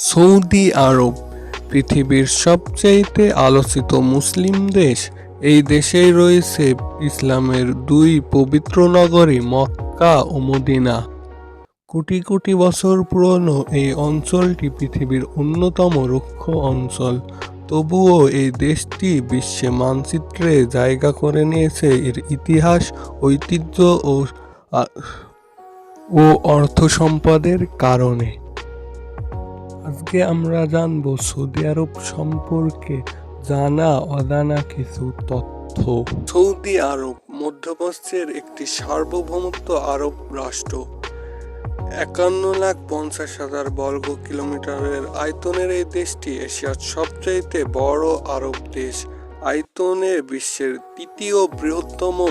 Saudi আরব পৃথিবীর সবচেয়ে আলোচিত মুসলিম দেশ। এই দেশেই রয়েছে ইসলামের দুই পবিত্র নগরী মক্কা ও মদিনা। কোটি কোটি বছর পুরনো এই অঞ্চলটি পৃথিবীর অন্যতম রুক্ষ অঞ্চল। তবুও এই দেশটি বিশ্বে মানচিত্রে জায়গা করে নিয়েছে এর ইতিহাস, ঐতিহ্য ও অর্থ সম্পদের কারণে। আজকে আমরা জানব সৌদি আরব সম্পর্কে জানা অজানা কিছু তথ্য। সৌদি আরব মধ্যপ্রাচ্যের একটি সার্বভৌমত্ব আরব রাষ্ট্র। 51,50,000 বর্গ কিলোমিটারের আয়তনের এই দেশটি এশিয়ার সবচেয়ে বড় আরব দেশ। আয়তনে বিশ্বের তৃতীয় বৃহত্তম